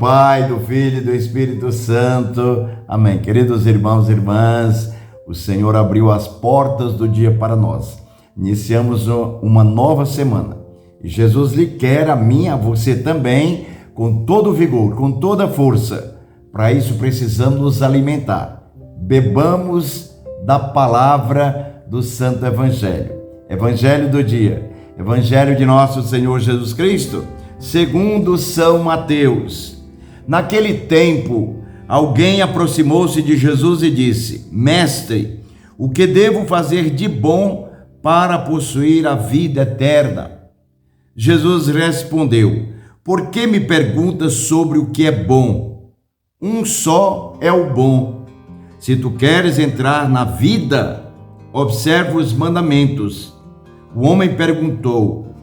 Pai, do Filho e do Espírito Santo. Amém. Queridos irmãos e irmãs, o Senhor abriu as portas do dia para nós. Iniciamos uma nova semana. E Jesus lhe quer, a mim, a você também, com todo vigor, com toda força. Para isso precisamos nos alimentar. Bebamos da palavra do Santo Evangelho. Evangelho do dia. Evangelho de nosso Senhor Jesus Cristo, segundo São Mateus. Naquele tempo, alguém aproximou-se de Jesus e disse: Mestre, o que devo fazer de bom para possuir a vida eterna? Jesus respondeu: Por que me perguntas sobre o que é bom? Um só é o bom. Se tu queres entrar na vida, observa os mandamentos. O homem perguntou: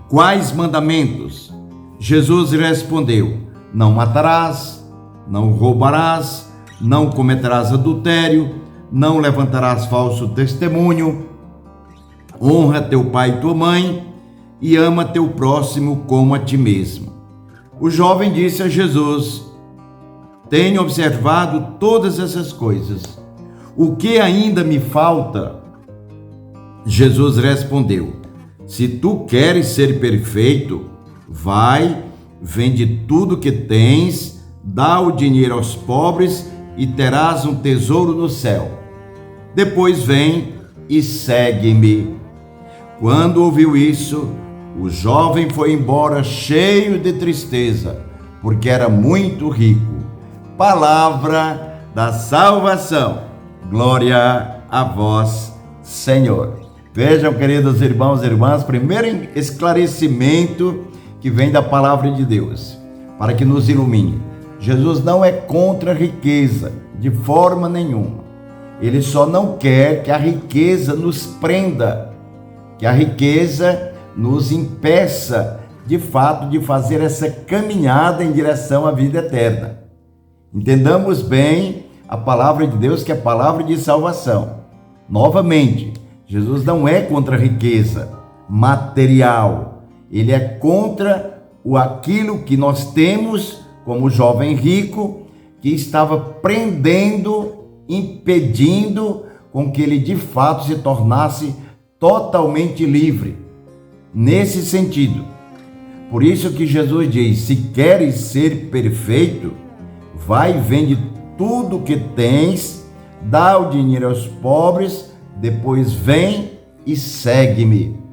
Quais mandamentos? Jesus respondeu: Não matarás, não roubarás, não cometerás adultério, não levantarás falso testemunho, honra teu pai e tua mãe e ama teu próximo como a ti mesmo. O jovem disse a Jesus: Tenho observado todas essas coisas. O que ainda me falta? Jesus respondeu: Se tu queres ser perfeito, vai, vende tudo que tens, dá o dinheiro aos pobres e terás um tesouro no céu. Depois vem e segue-me. Quando ouviu isso, o jovem foi embora cheio de tristeza, porque era muito rico. Palavra da salvação. Glória a vós, Senhor. Vejam, queridos irmãos e irmãs, primeiro esclarecimento que vem da palavra de Deus, para que nos ilumine. Jesus não é contra a riqueza, de forma nenhuma. Ele só não quer que a riqueza nos prenda, que a riqueza nos impeça, de fato, de fazer essa caminhada em direção à vida eterna. Entendamos bem a palavra de Deus, que é a palavra de salvação. Novamente, Jesus não é contra a riqueza material. Ele é contra aquilo que nós temos como o jovem rico, que estava prendendo, impedindo com que ele de fato se tornasse totalmente livre. Nesse sentido. Por isso que Jesus diz: se queres ser perfeito, vai e vende tudo que tens, dá o dinheiro aos pobres, depois vem e segue-me.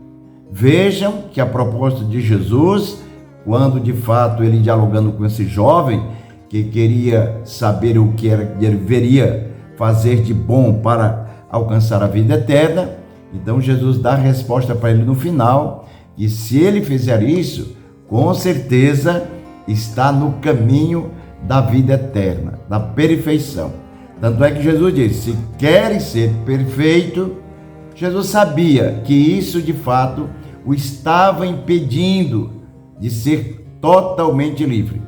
Vejam que a proposta de Jesus, quando de fato ele dialogando com esse jovem, que queria saber o que ele deveria fazer de bom para alcançar a vida eterna, então Jesus dá a resposta para ele no final, que se ele fizer isso, com certeza está no caminho da vida eterna, da perfeição. Tanto é que Jesus disse: se queres ser perfeito, Jesus sabia que isso de fato o estava impedindo de ser totalmente livre.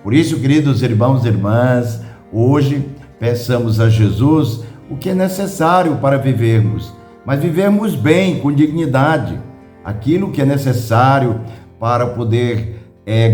Por isso, queridos irmãos e irmãs, hoje peçamos a Jesus o que é necessário para vivermos, mas vivermos bem, com dignidade, aquilo que é necessário para poder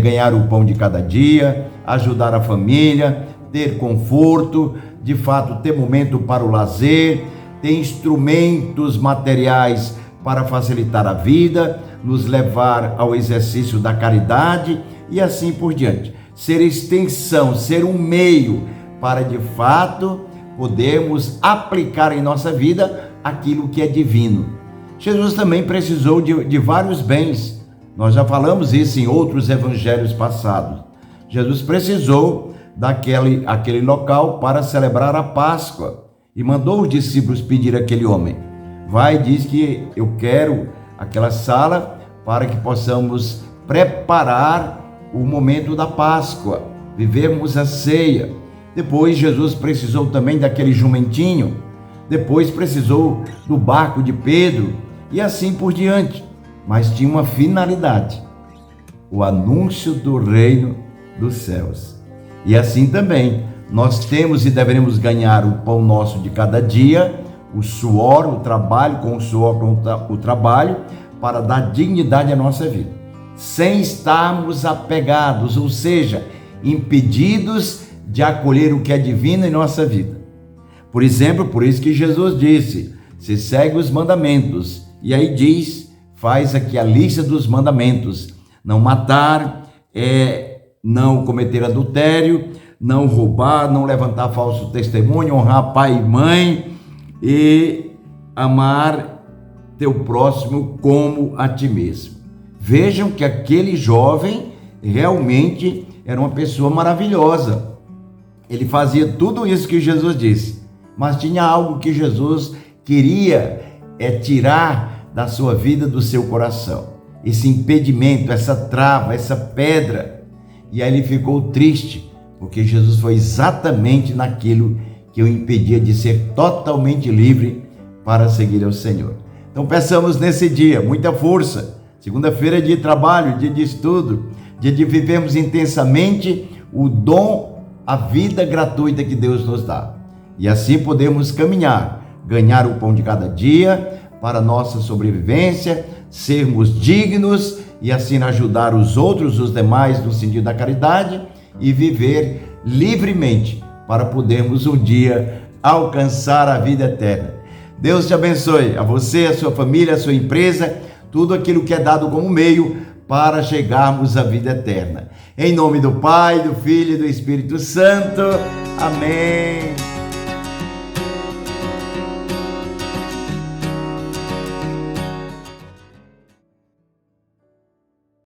ganhar o pão de cada dia, ajudar a família, ter conforto, de fato ter momento para o lazer, ter instrumentos materiais para facilitar a vida, nos levar ao exercício da caridade e assim por diante. Ser extensão, ser um meio para de fato podermos aplicar em nossa vida aquilo que é divino. Jesus também precisou de vários bens. Nós já falamos isso em outros evangelhos passados. Jesus precisou daquele local para celebrar a Páscoa e mandou os discípulos pedir àquele homem: vai, diz que eu quero aquela sala para que possamos preparar o momento da Páscoa, vivermos a ceia. Depois Jesus precisou também daquele jumentinho, depois precisou do barco de Pedro e assim por diante, mas tinha uma finalidade: o anúncio do reino dos céus. E assim também nós temos e devemos ganhar o pão nosso de cada dia, o suor, o trabalho, com o suor, com o trabalho, para dar dignidade à nossa vida. sem estarmos apegados, ou seja, impedidos de acolher o que é divino em nossa vida. Por exemplo, por isso que Jesus disse: se segue os mandamentos. E aí diz, faz aqui a lista dos mandamentos: não matar, não cometer adultério, não roubar, não levantar falso testemunho, honrar pai e mãe e amar teu próximo como a ti mesmo. Vejam que aquele jovem realmente era uma pessoa maravilhosa. Ele fazia tudo isso que Jesus disse, mas tinha algo que Jesus queria tirar da sua vida, do seu coração. Esse impedimento, essa trava, essa pedra. E aí ele ficou triste, porque Jesus foi exatamente naquilo que o impedia de ser totalmente livre para seguir ao Senhor. Então peçamos nesse dia muita força. Segunda-feira é dia de trabalho, dia de estudo, dia de vivermos intensamente o dom, a vida gratuita que Deus nos dá. E assim podemos caminhar, ganhar o pão de cada dia para nossa sobrevivência, sermos dignos e assim ajudar os outros, os demais, no sentido da caridade, e viver livremente para podermos um dia alcançar a vida eterna. Deus te abençoe, a você, a sua família, a sua empresa, tudo aquilo que é dado como meio para chegarmos à vida eterna. Em nome do Pai, do Filho e do Espírito Santo. Amém.